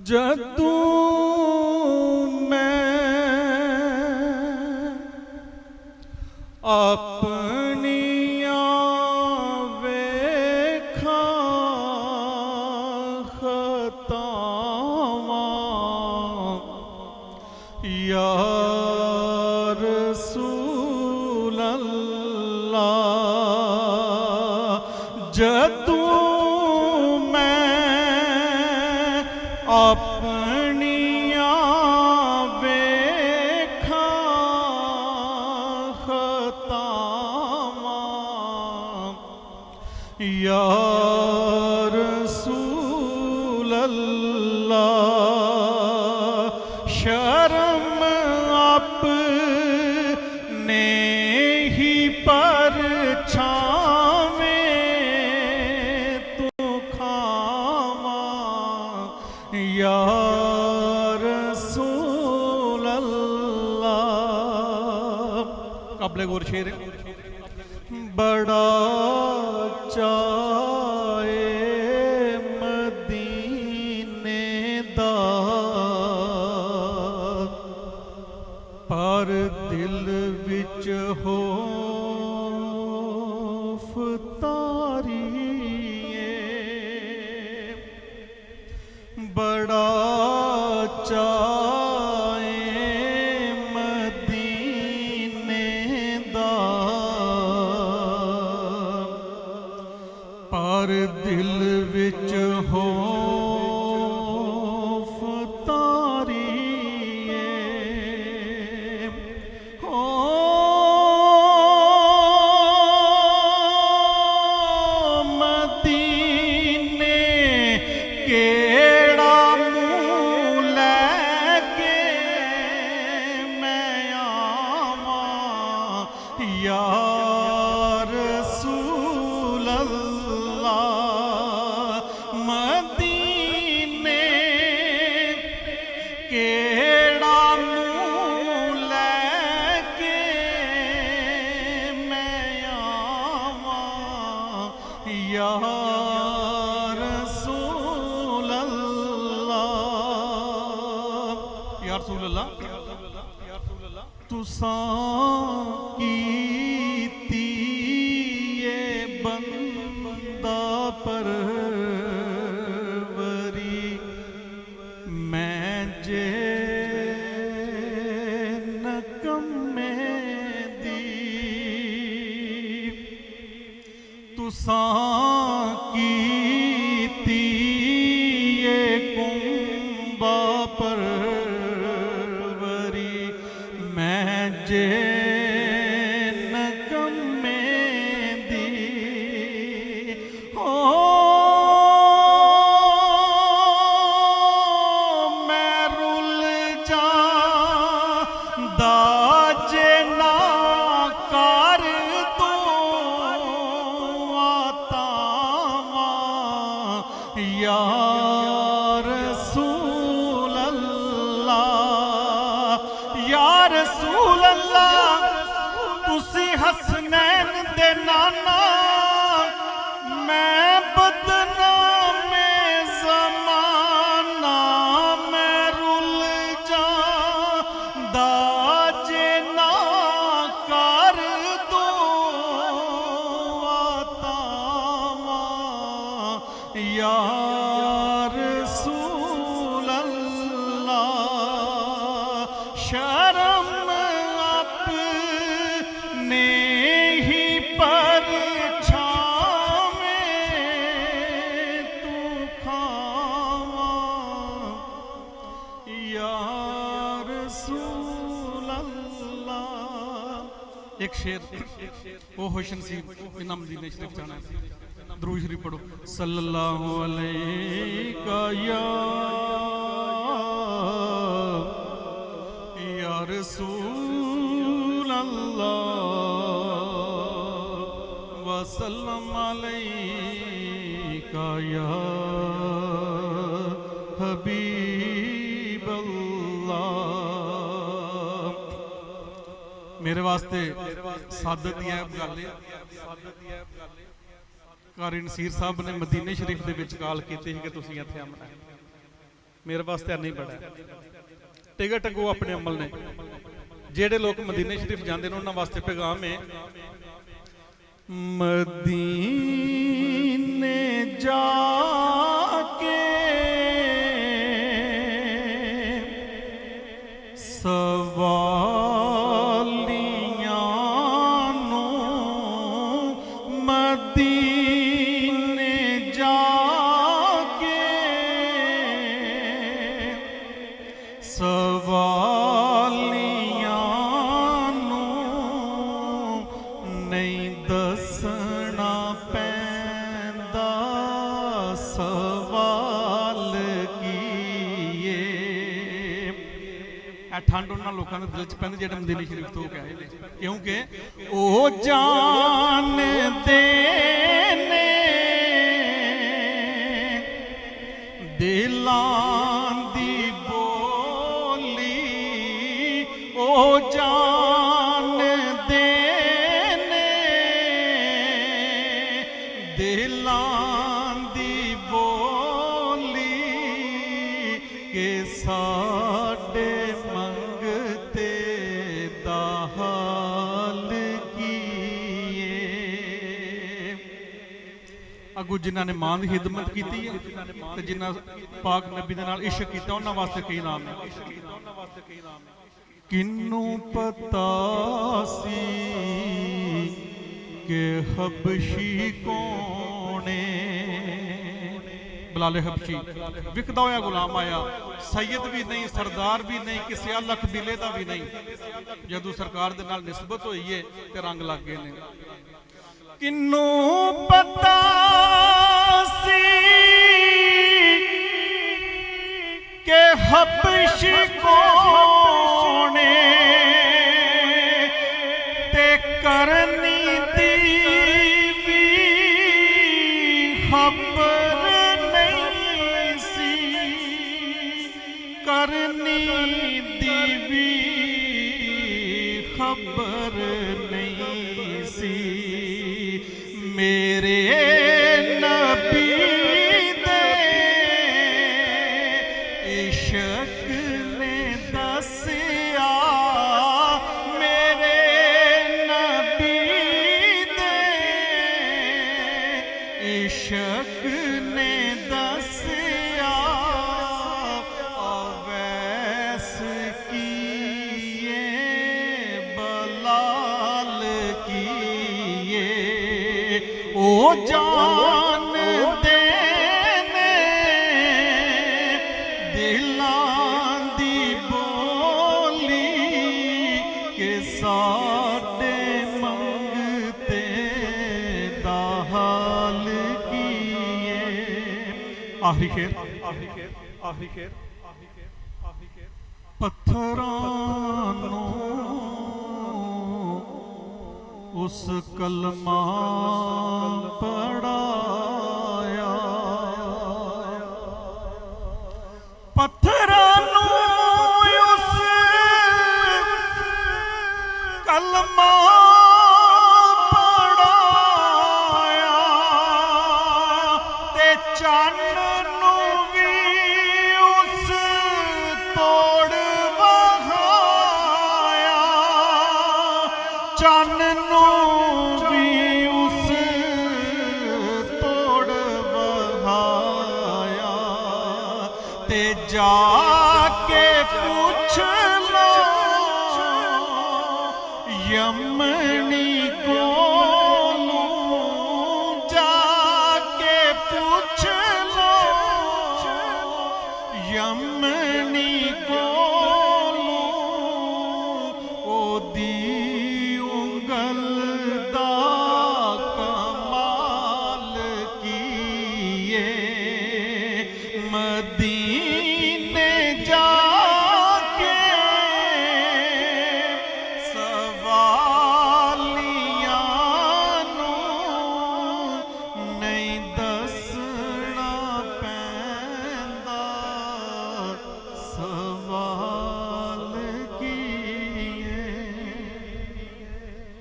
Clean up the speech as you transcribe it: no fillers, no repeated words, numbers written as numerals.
जदों मैं अपनियां वेखां खतावां या रसूल अल्लाह। जदों मैं अपनियां वेखां खतावां या रसूल अल्लाह। शर्म अपने ही परछावें तू खावां या रसूल अल्लाह। काबले गौर शेर है। बड़ा चाए मदीने दा पर दिल विच हो फतारी। बड़ा चाए मदीने दा पर दिल विच हो फतारी। हो मदीने केड़ा मुँह लैके मैं आवां या रसूल अल्लाह। मदीने केड़ा मुँह लैके मैं आवां या रसूल अल्लाह। या रसूल अल्लाह तुसां कीती ये बंदा परवरी मैं जे नकम्मे दी। तुसां कीती ये कुंबा परवरी मैं जे नकम्मे दी। हो मैं रुल जांदा जे ना कर दो आतावां या रसूल अल्लाह। या रसूल अल्लाह तुसी हसनैन दे नाना मैं बदनामे ज़माना। मैं रुल जांदा जे ना कर दो आतावां या रसूल अल्लाह। शर्म अपने ही परछावें तू खावां या रसूल अल्लाह। एक शेर वो होशन सी इन्ना मदीने शरीफ जाना है। दुरूद शरीफ पढ़ो। सल्लल्लाहु अलैका या रसूल अल्लाह वसल्लम अलैका या हबीब अल्लाह। मेरे वास्ते सादत दी ऐब गल है। कारी नसीर साहब ने मदीने शरीफ के विच काल की कि तुसीं इत्थे आना है। मेरे वास्ते नहीं बड़ा टिकट अगो अपने अमल ने जेडे लोग मदीने शरीफ जाते हैं उन्होंने वास्ते पैगाम है मदीने जाके सवालियां नो मदीने जाके सवालियां नो नहीं दसना पैंदा सवाल कीए ठंड उन्होंने लोगों के दिल च पैंदी जेडे मदीने शरीफ तो कह रहे क्योंकि ओ जान देने दिलां दी बोली ओ जान देने दिलां दी बोली के साडे मंगते दा हाल कीए अगू जिन्होंने मां की खिदमत की है ते जिन्ना पाक नबी दे नाल इश्क कीता उन्हां वास्ते कई नाम है किन्नू पता सी के हबशी कौने बिलाल हबशी विकदा होया गुलाम आया सैयद भी नहीं सरदार भी नहीं किसी अलग कबीले का भी नहीं जदों सरकार दे नाल निस्बत हुई है ते रंग लग गए ने किन्नू पता सी के हबशी कौने ते करनी दी भी खबर नहीं सी करनी दी भी खबर नहीं सी मेरे नबी दे इश्क ने दसिया मेरे नबी दे इश्क ने दसिया अवैस कीए बलाल कीए ओ जान देने दिलां दी बोली के साडे मंगते दा हाल कीए आखिरी शेर पत्थरां नूं उस कलमा पढ़ाया पत्थरां नूं उस कलमा पढ़ाया ते चन्न नूं भी उस तोड़ वहाया चन्न नूं भी उस तोड़ वहाया ते जाके पूछ लो यमनी कोलों जाके पूछ लो यमनी कोलों ओदी उंगल दा कमाल कीए मदी